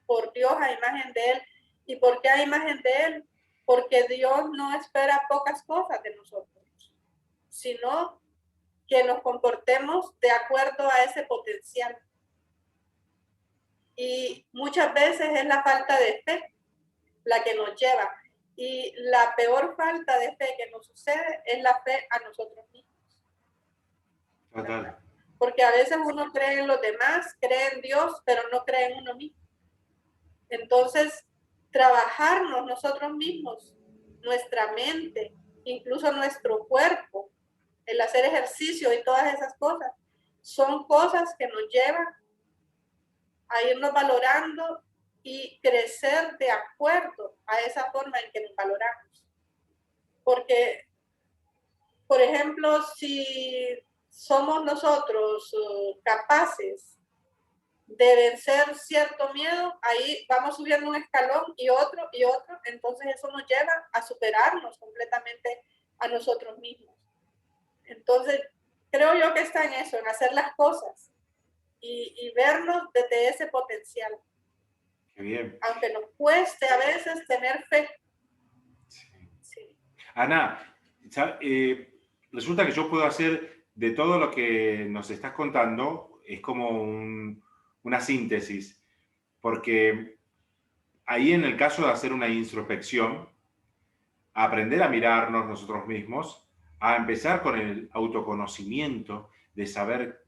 por Dios a imagen de Él. ¿Y por qué a imagen de Él? porque Dios no espera pocas cosas de nosotros, sino que nos comportemos de acuerdo a ese potencial. Y muchas veces es la falta de fe la que nos lleva. Y la peor falta de fe que nos sucede es la fe a nosotros mismos. Total. Porque a veces uno cree en los demás, cree en Dios, pero no cree en uno mismo. Entonces, trabajarnos nosotros mismos, nuestra mente, incluso nuestro cuerpo, el hacer ejercicio y todas esas cosas, son cosas que nos llevan a irnos valorando y crecer de acuerdo a esa forma en que nos valoramos. Porque, por ejemplo, si somos nosotros capaces de vencer cierto miedo, ahí vamos subiendo un escalón y otro, entonces eso nos lleva a superarnos completamente a nosotros mismos. Entonces, creo yo que está en eso, en hacer las cosas y vernos desde ese potencial. Qué bien. Aunque nos cueste a veces tener fe. Sí. Sí. Ana, resulta que yo puedo hacer de todo lo que nos estás contando, es como una síntesis, porque ahí en el caso de hacer una introspección, aprender a mirarnos nosotros mismos, a empezar con el autoconocimiento, de saber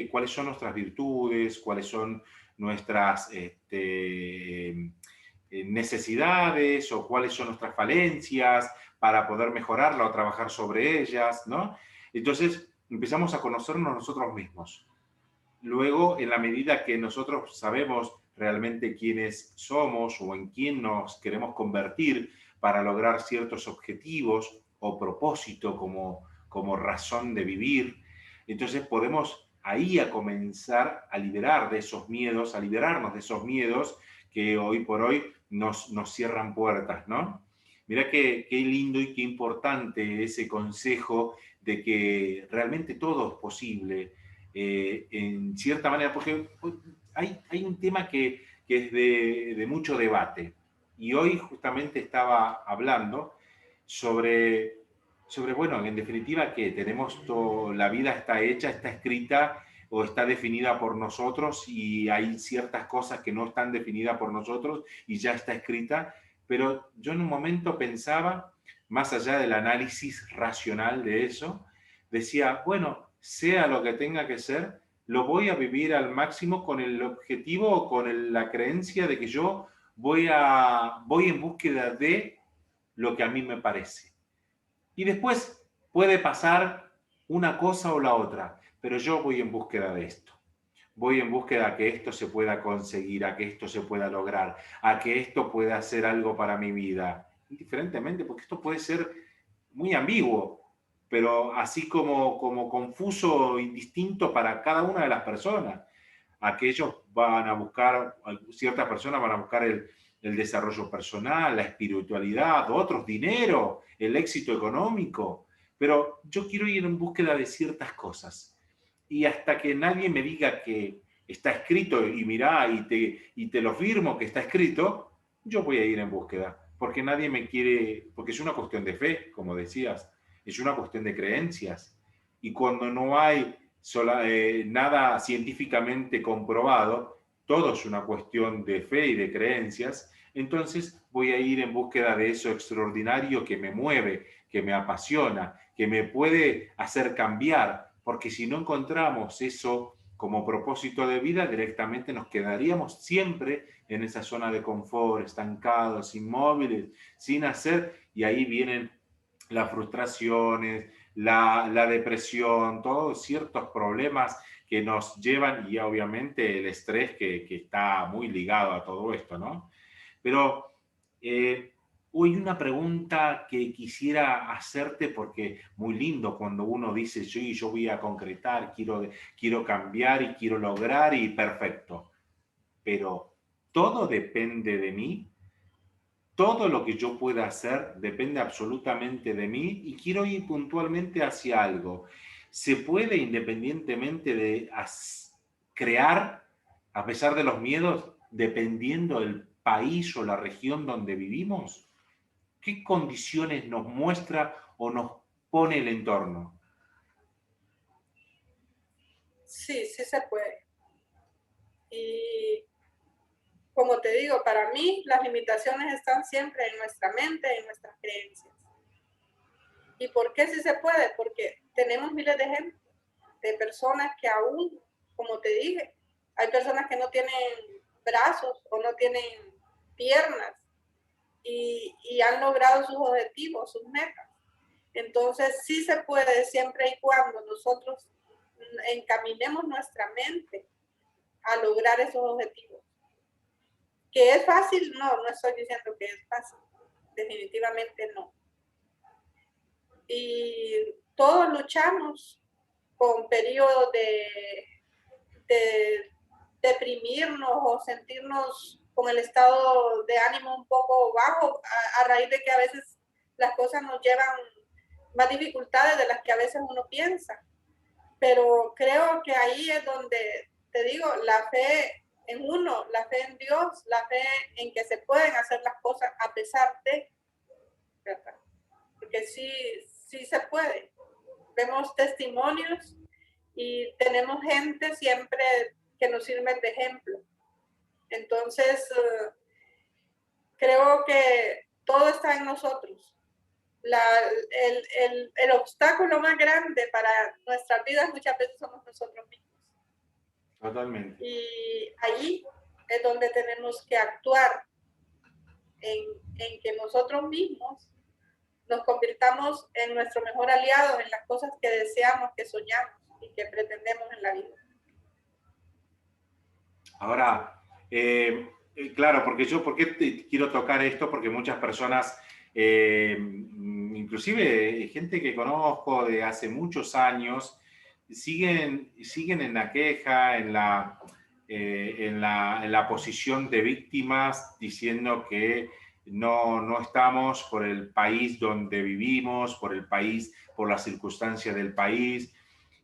cuáles son nuestras virtudes, cuáles son nuestras necesidades o cuáles son nuestras falencias para poder mejorarla o trabajar sobre ellas, ¿no? Entonces empezamos a conocernos nosotros mismos. Luego, en la medida que nosotros sabemos realmente quiénes somos o en quién nos queremos convertir para lograr ciertos objetivos o propósito como razón de vivir, entonces podemos ahí a comenzar a liberar de esos miedos, a liberarnos de esos miedos que hoy por hoy nos cierran puertas, ¿no? Mira qué lindo y qué importante ese consejo de que realmente todo es posible, en cierta manera, porque hay un tema que es de mucho debate. Y hoy justamente estaba hablando sobre bueno, en definitiva, que tenemos todo, la vida está hecha, está escrita o está definida por nosotros y hay ciertas cosas que no están definidas por nosotros y ya está escrita. Pero yo en un momento pensaba, más allá del análisis racional de eso, decía, bueno, sea lo que tenga que ser, lo voy a vivir al máximo con el objetivo o con la creencia de que yo voy en búsqueda de lo que a mí me parece. Y después puede pasar una cosa o la otra, pero yo voy en búsqueda de esto. Voy en búsqueda a que esto se pueda conseguir, a que esto se pueda lograr, a que esto pueda hacer algo para mi vida. Indiferentemente, porque esto puede ser muy ambiguo, pero así como confuso, indistinto para cada una de las personas. Aquellos van a buscar, ciertas personas van a buscar el desarrollo personal, la espiritualidad, otros dinero, el éxito económico, pero yo quiero ir en búsqueda de ciertas cosas. Y hasta que nadie me diga que está escrito y mirá y te lo firmo que está escrito, yo voy a ir en búsqueda, porque nadie me quiere, porque es una cuestión de fe, como decías, es una cuestión de creencias. Y cuando no hay nada científicamente comprobado, todo es una cuestión de fe y de creencias, entonces voy a ir en búsqueda de eso extraordinario que me mueve, que me apasiona, que me puede hacer cambiar, porque si no encontramos eso como propósito de vida, directamente nos quedaríamos siempre en esa zona de confort, estancados, inmóviles, sin hacer, y ahí vienen las frustraciones, la depresión, todos ciertos problemas que nos llevan y obviamente el estrés que está muy ligado a todo esto, ¿no? Pero hoy una pregunta que quisiera hacerte porque muy lindo cuando uno dice, sí, yo voy a concretar, quiero cambiar y quiero lograr y perfecto. Pero todo depende de mí. Todo lo que yo pueda hacer depende absolutamente de mí y quiero ir puntualmente hacia algo. ¿Se puede independientemente de crear, a pesar de los miedos, dependiendo del país o la región donde vivimos? ¿Qué condiciones nos muestra o nos pone el entorno? Sí, sí se puede. Y como te digo, para mí las limitaciones están siempre en nuestra mente, en nuestras creencias. ¿Y por qué sí se puede? Porque tenemos miles de ejemplos de personas que aún, como te dije, hay personas que no tienen brazos o no tienen piernas y han logrado sus objetivos, sus metas. Entonces sí se puede siempre y cuando nosotros encaminemos nuestra mente a lograr esos objetivos. ¿Que es fácil? No, no estoy diciendo que es fácil. Definitivamente no. Y todos luchamos con periodos de deprimirnos o sentirnos con el estado de ánimo un poco bajo a raíz de que a veces las cosas nos llevan más dificultades de las que a veces uno piensa. Pero creo que ahí es donde, te digo, la fe en uno, la fe en Dios, la fe en que se pueden hacer las cosas a pesar de, ¿verdad? Porque sí, sí se puede. Vemos testimonios y tenemos gente siempre que nos sirven de ejemplo. Entonces, creo que todo está en nosotros. El obstáculo más grande para nuestras vidas muchas veces somos nosotros mismos. Totalmente. Y allí es donde tenemos que actuar en que nosotros mismos nos convirtamos en nuestro mejor aliado en las cosas que deseamos, que soñamos y que pretendemos en la vida. Ahora, claro, porque ¿por qué te quiero tocar esto? Porque muchas personas, inclusive gente que conozco de hace muchos años, siguen en la queja, en la posición de víctimas, diciendo que no estamos por el país donde vivimos, por el país, por las circunstancias del país.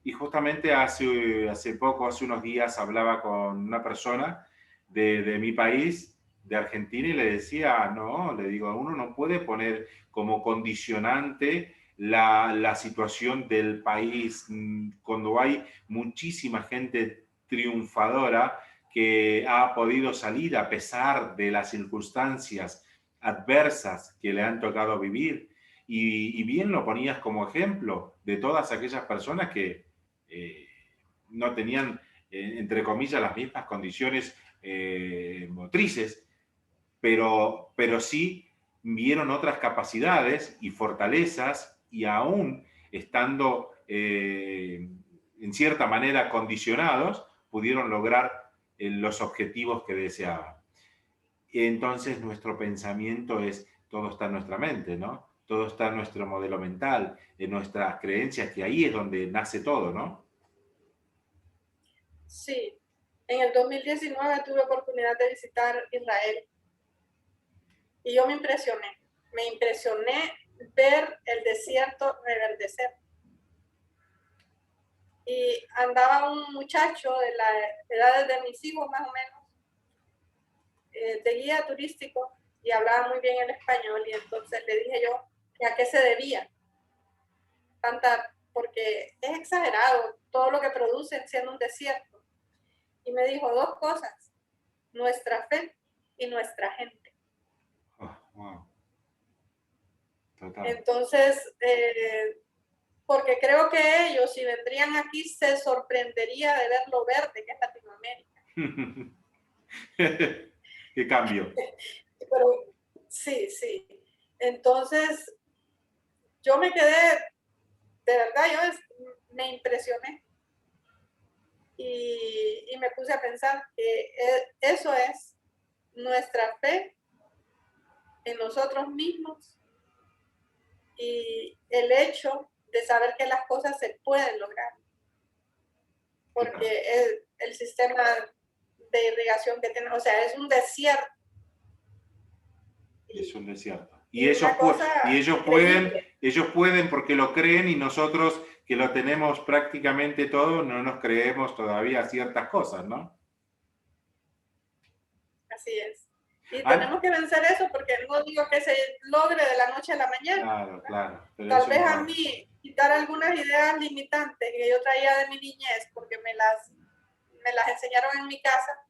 Y justamente hace poco, hace unos días, hablaba con una persona de mi país, de Argentina, y le decía, no, le digo, uno no puede poner como condicionante la situación del país cuando hay muchísima gente triunfadora que ha podido salir a pesar de las circunstancias adversas que le han tocado vivir. Y bien lo ponías como ejemplo de todas aquellas personas que no tenían, entre comillas, las mismas condiciones motrices, pero sí vieron otras capacidades y fortalezas y aún estando en cierta manera condicionados, pudieron lograr los objetivos que deseaban. Entonces nuestro pensamiento es, todo está en nuestra mente, ¿no? Todo está en nuestro modelo mental, en nuestras creencias, que ahí es donde nace todo, ¿no? Sí, en el 2019 tuve oportunidad de visitar Israel y yo me impresioné ver el desierto reverdecer. Y andaba un muchacho de la edad de mis hijos más o menos, de guía turístico, y hablaba muy bien el español, y entonces le dije yo que a qué se debía tanta, porque es exagerado todo lo que producen siendo un desierto. Y me dijo dos cosas: nuestra fe y nuestra gente. Oh, wow. Total. Entonces, porque creo que ellos, si vendrían aquí, se sorprendería de ver lo verde que es Latinoamérica. Qué cambio. Pero sí, sí. Entonces, yo me quedé, de verdad, me impresioné. Y me puse a pensar que eso es nuestra fe en nosotros mismos y el hecho de saber que las cosas se pueden lograr. Porque el sistema de irrigación que tenemos, o sea, es un desierto. Es un desierto. Y ellos pueden porque lo creen, y nosotros que lo tenemos prácticamente todo no nos creemos todavía ciertas cosas, ¿no? Así es. Y Ana, tenemos que vencer eso porque no digo que se logre de la noche a la mañana. claro, claro, pero Tal eso vez a importa. mí quitar algunas ideas limitantes que yo traía de mi niñez porque me las enseñaron en mi casa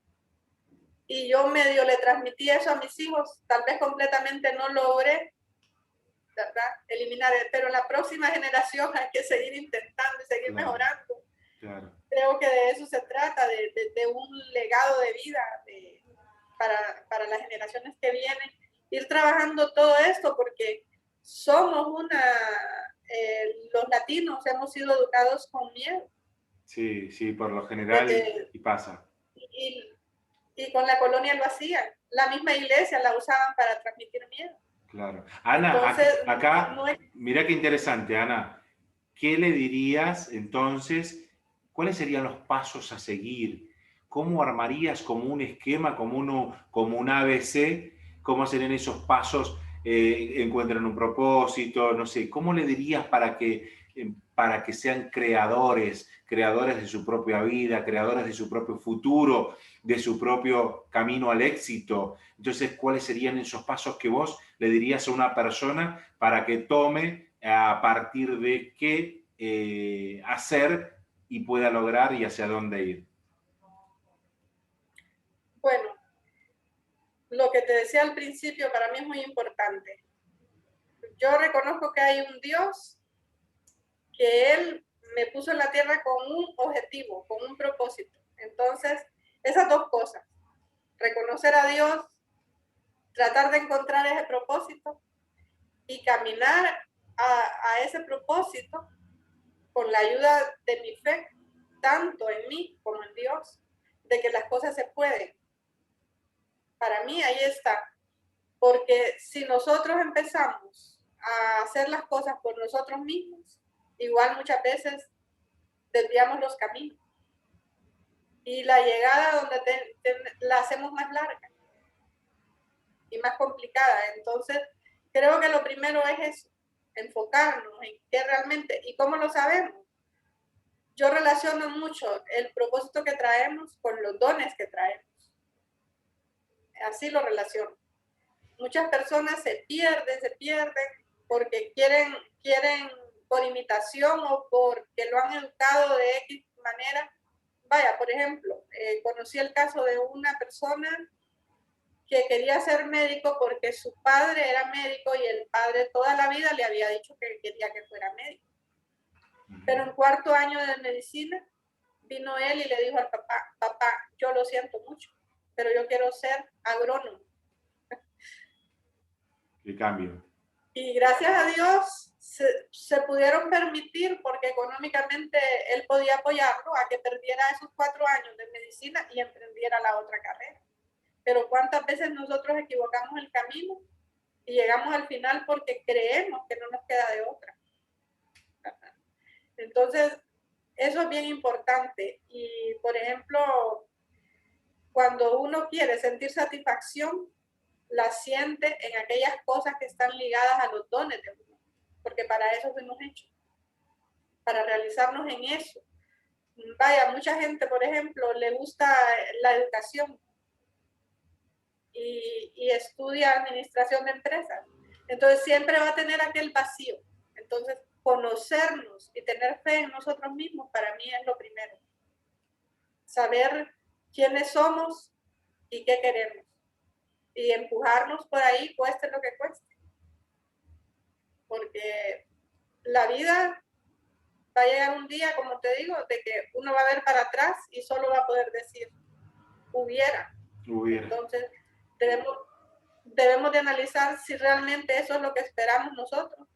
y yo medio le transmití eso a mis hijos, tal vez completamente no logré, ¿verdad? Eliminar, pero en la próxima generación hay que seguir intentando y seguir Claro, mejorando. claro. Creo que de eso se trata, de un legado de vida para las generaciones que vienen, ir trabajando todo esto porque somos los latinos hemos sido educados con miedo. Sí, sí, por lo general Desde, y pasa. y, y con la colonia lo hacían. La misma iglesia la usaban para transmitir miedo. Claro. Ana, Entonces, acá, no es, mira qué interesante, Ana. ¿Qué le dirías entonces? ¿Cuáles serían los pasos a seguir? ¿Cómo armarías como un esquema, como un ABC? ¿Cómo serían esos pasos? Encuentran un propósito, no sé. ¿Cómo le dirías para que sean creadores, creadores de su propia vida, creadores de su propio futuro, de su propio camino al éxito? Entonces, ¿cuáles serían esos pasos que vos le dirías a una persona para que tome a partir de qué hacer y pueda lograr y hacia dónde ir? bueno, lo que te decía al principio para mí es muy importante. Yo reconozco que hay un Dios que Él me puso en la tierra con un objetivo, con un propósito. Entonces, esas dos cosas, reconocer a Dios, tratar de encontrar ese propósito y caminar a ese propósito con la ayuda de mi fe, tanto en mí como en Dios, de que las cosas se pueden. Para mí ahí está, porque si nosotros empezamos a hacer las cosas por nosotros mismos, igual muchas veces desviamos los caminos y la llegada donde la hacemos más larga y más complicada. Entonces, creo que lo primero es eso, enfocarnos en qué realmente, y cómo lo sabemos. Yo relaciono mucho el propósito que traemos con los dones que traemos. Así lo relaciono. Muchas personas se pierden porque quieren por imitación o porque lo han educado de X manera. Vaya, por ejemplo, conocí el caso de una persona que quería ser médico porque su padre era médico y el padre toda la vida le había dicho que quería que fuera médico. Pero en cuarto año de medicina vino él y le dijo al papá, papá, yo lo siento mucho, pero yo quiero ser agrónomo. ¿Qué cambio? Y gracias a Dios se pudieron permitir, porque económicamente él podía apoyarlo, a que perdiera esos 4 años de medicina y emprendiera la otra carrera. Pero cuántas veces nosotros equivocamos el camino y llegamos al final porque creemos que no nos queda de otra. Entonces, eso es bien importante. Y, por ejemplo, cuando uno quiere sentir satisfacción, la siente en aquellas cosas que están ligadas a los dones de uno, porque para eso fuimos hechos, para realizarnos en eso. Vaya, mucha gente, por ejemplo, le gusta la educación y estudia administración de empresas. Entonces siempre va a tener aquel vacío. Entonces, conocernos y tener fe en nosotros mismos para mí es lo primero. Saber quiénes somos y qué queremos. Y empujarnos por ahí, cueste lo que cueste. Porque la vida va a llegar un día, como te digo, de que uno va a ver para atrás y solo va a poder decir, hubiera. Hubiera. Entonces, debemos de analizar si realmente eso es lo que esperamos nosotros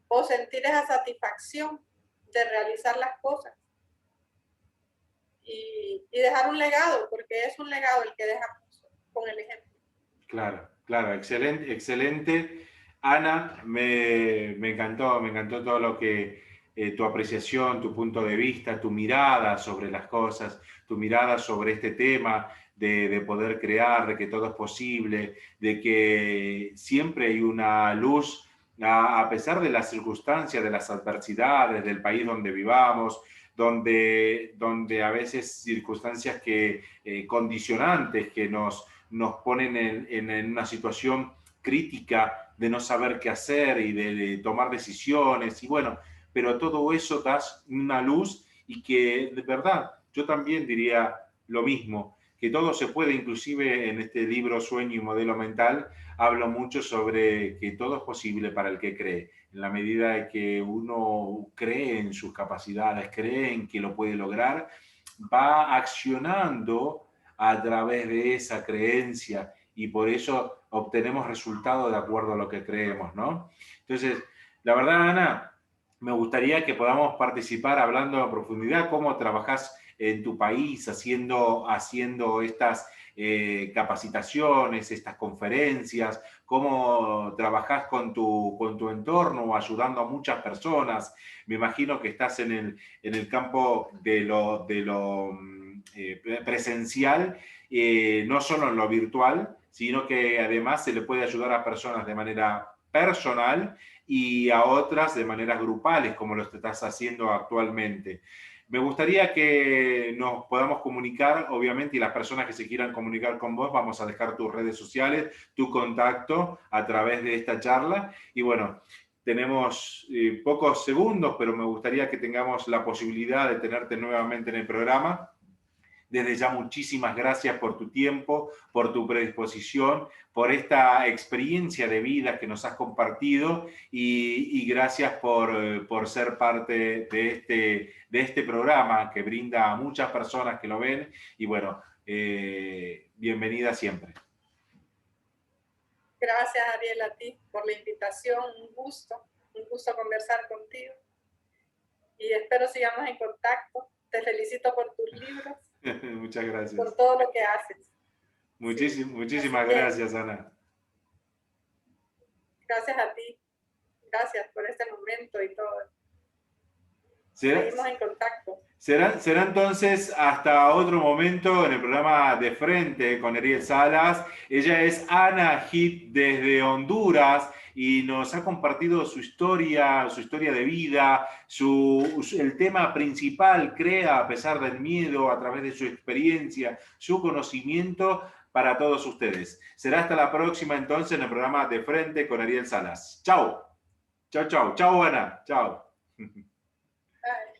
o sentir esa satisfacción de realizar las cosas y dejar un legado, porque es un legado el que dejamos con el ejemplo. Claro, claro, excelente, excelente. Ana, me encantó todo lo que, tu apreciación, tu punto de vista, tu mirada sobre las cosas, tu mirada sobre este tema de poder crear, de que todo es posible, de que siempre hay una luz a pesar de las circunstancias, de las adversidades, del país donde vivamos, donde a veces circunstancias condicionantes que nos ponen en una situación crítica de no saber qué hacer y de tomar decisiones, y bueno, pero todo eso da una luz y que de verdad yo también diría lo mismo, que todo se puede, inclusive en este libro Sueño y Modelo Mental, hablo mucho sobre que todo es posible para el que cree. En la medida de que uno cree en sus capacidades, cree en que lo puede lograr, va accionando a través de esa creencia y por eso obtenemos resultados de acuerdo a lo que creemos, ¿no? Entonces, la verdad, Ana, me gustaría que podamos participar hablando a profundidad cómo trabajas en tu país haciendo estas capacitaciones, estas conferencias, cómo trabajas con tu entorno, ayudando a muchas personas. Me imagino que estás en el campo de lo presencial, no solo en lo virtual, sino que además se le puede ayudar a personas de manera personal y a otras de maneras grupales, como lo estás haciendo actualmente. Me gustaría que nos podamos comunicar, obviamente, y las personas que se quieran comunicar con vos, vamos a dejar tus redes sociales, tu contacto a través de esta charla. Y bueno, tenemos pocos segundos, pero me gustaría que tengamos la posibilidad de tenerte nuevamente en el programa. Desde ya muchísimas gracias por tu tiempo, por tu predisposición, por esta experiencia de vida que nos has compartido y gracias por ser parte de este programa que brinda a muchas personas que lo ven y bueno, bienvenida siempre. Gracias, Ariel, a ti por la invitación. Un gusto conversar contigo. Y espero sigamos en contacto. Te felicito por tus libros. Muchas gracias. Por todo lo que haces. Muchísimas gracias, Ana. Gracias a ti. Gracias por este momento y todo. Seguimos en contacto. Será entonces hasta otro momento en el programa De Frente con Ariel Salas. Ella es Ana Hit desde Honduras y nos ha compartido su historia de vida, el tema principal, crea a pesar del miedo, a través de su experiencia, su conocimiento para todos ustedes. Será hasta la próxima entonces en el programa De Frente con Ariel Salas. Chao. Chao, chao. Chao, Ana. Chao. Bye.